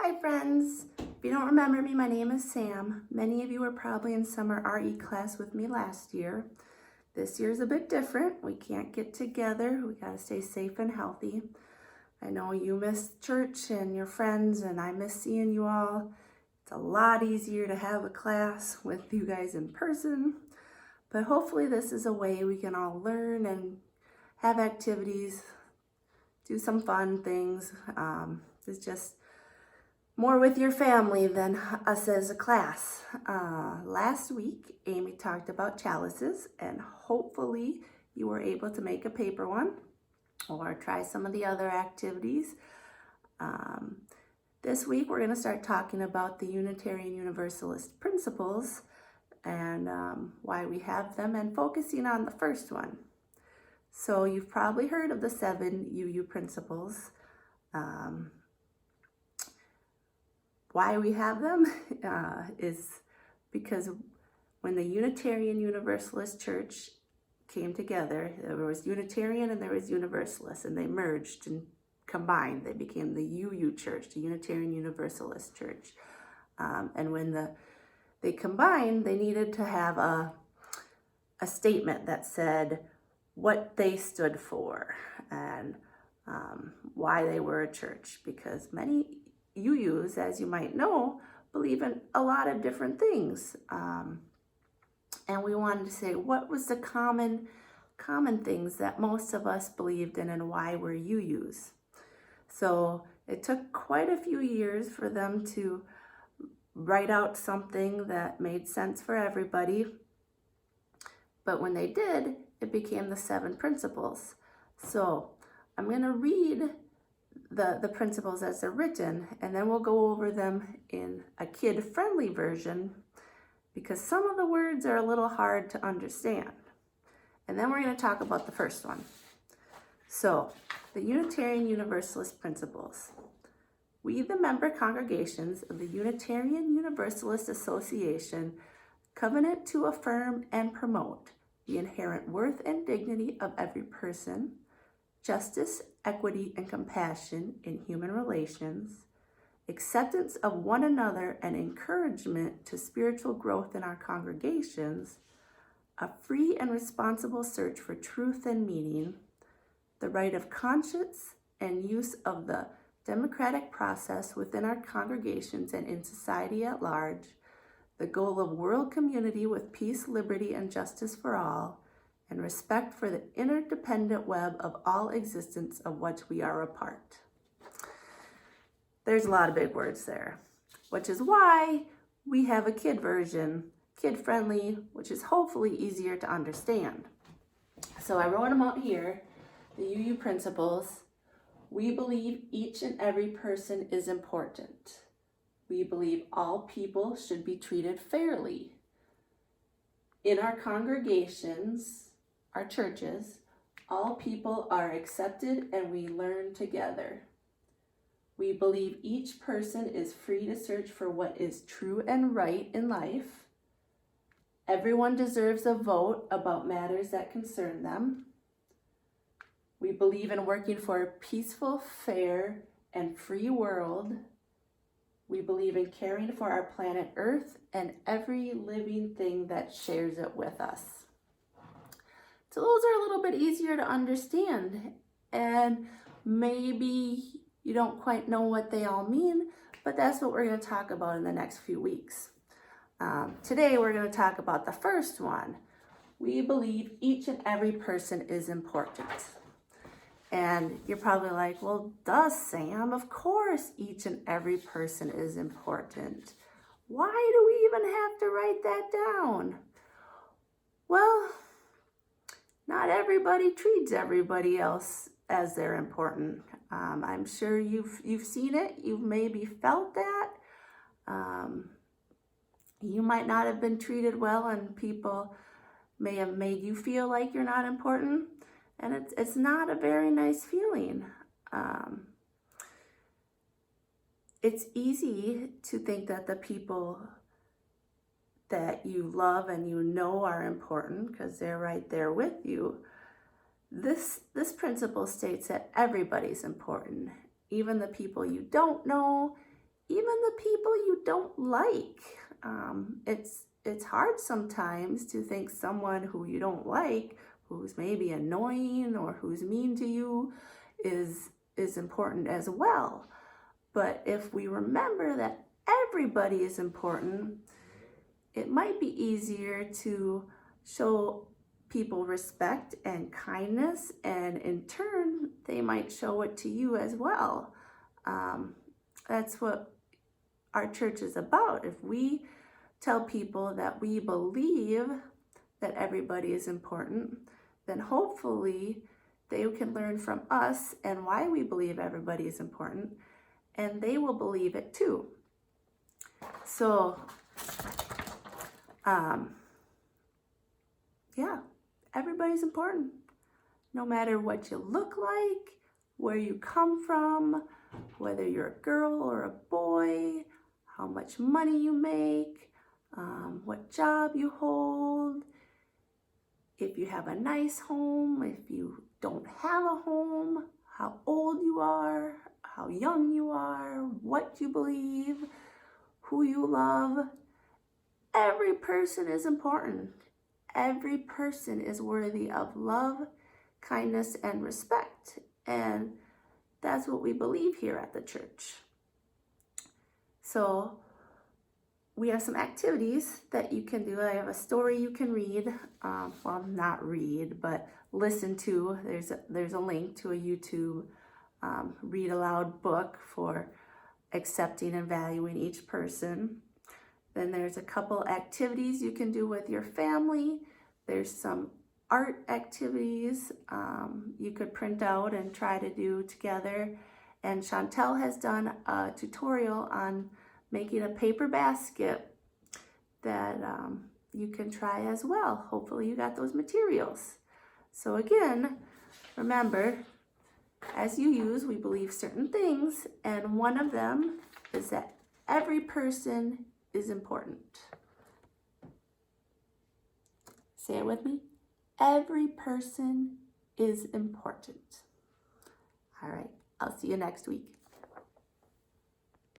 Hi friends! If you don't remember me, my name is Sam. Many of you were probably in summer RE class with me last year. This year's a bit different. We can't get together. We gotta stay safe and healthy. I know you miss church and your friends, and I miss seeing you all. It's a lot easier to have a class with you guys in person, but hopefully this is a way we can all learn and have activities, do some fun things. It's just more with your family than us as a class. Last week, Amy talked about chalices, and hopefully you were able to make a paper one or try some of the other activities. This week, we're going to start talking about the Unitarian Universalist principles and why we have them, and focusing on the first one. So you've probably heard of the 7 UU principles. Why we have them is because when the Unitarian Universalist Church came together, there was Unitarian and there was Universalist, and they merged and combined. They became the UU Church, the Unitarian Universalist Church. And when they combined, they needed to have a statement that said what they stood for and why they were a church, because many UUs, as you might know, believe in a lot of different things. And we wanted to say what was the common things that most of us believed in and why we're UUs. So it took quite a few years for them to write out something that made sense for everybody. But when they did, it became the 7 principles. So I'm going to read the principles as they're written, and then we'll go over them in a kid-friendly version, because some of the words are a little hard to understand. And then we're going to talk about the first one. So, the Unitarian Universalist principles. We, the member congregations of the Unitarian Universalist Association, covenant to affirm and promote the inherent worth and dignity of every person, justice, equity, and compassion in human relations, acceptance of one another and encouragement to spiritual growth in our congregations, a free and responsible search for truth and meaning, the right of conscience and use of the democratic process within our congregations and in society at large, the goal of world community with peace, liberty, and justice for all, and respect for the interdependent web of all existence of which we are a part. There's a lot of big words there, which is why we have a kid version, kid-friendly, which is hopefully easier to understand. So I wrote them out here, the UU principles. We believe each and every person is important. We believe all people should be treated fairly. In our congregations, our churches, all people are accepted and we learn together. We believe each person is free to search for what is true and right in life. Everyone deserves a vote about matters that concern them. We believe in working for a peaceful, fair, and free world. We believe in caring for our planet Earth and every living thing that shares it with us. So those are a little bit easier to understand, and maybe you don't quite know what they all mean, but that's what we're going to talk about in the next few weeks. Today we're going to talk about the first one. We believe each and every person is important. And you're probably like, well, duh, Sam, of course each and every person is important. Why do we even have to write that down? Well, not everybody treats everybody else as they're important. I'm sure you've seen it. You've maybe felt that. You might not have been treated well, and people may have made you feel like you're not important. And it's not a very nice feeling. It's easy to think that the people that you love and you know are important because they're right there with you. This principle states that everybody's important, even the people you don't know, even the people you don't like. It's hard sometimes to think someone who you don't like, who's maybe annoying or who's mean to you, is important as well. But if we remember that everybody is important, it might be easier to show people respect and kindness, and in turn, they might show it to you as well. That's what our church is about. If we tell people that we believe that everybody is important, then hopefully they can learn from us and why we believe everybody is important, and they will believe it too. So, yeah, everybody's important. No matter what you look like, where you come from, whether you're a girl or a boy, how much money you make, what job you hold, if you have a nice home, if you don't have a home, how old you are, how young you are, what you believe, who you love. Every person is important. Every person is worthy of love, kindness, and respect. And that's what we believe here at the church. So we have some activities that you can do. I have a story you can read. Well, not read, but listen to. There's a link to a YouTube read aloud book for accepting and valuing each person. Then there's a couple activities you can do with your family. There's some art activities you could print out and try to do together. And Chantel has done a tutorial on making a paper basket that you can try as well. Hopefully you got those materials. So again, remember, as you use, we believe certain things, and one of them is that every person is important. Say it with me. Every person is important. All right, I'll see you next week.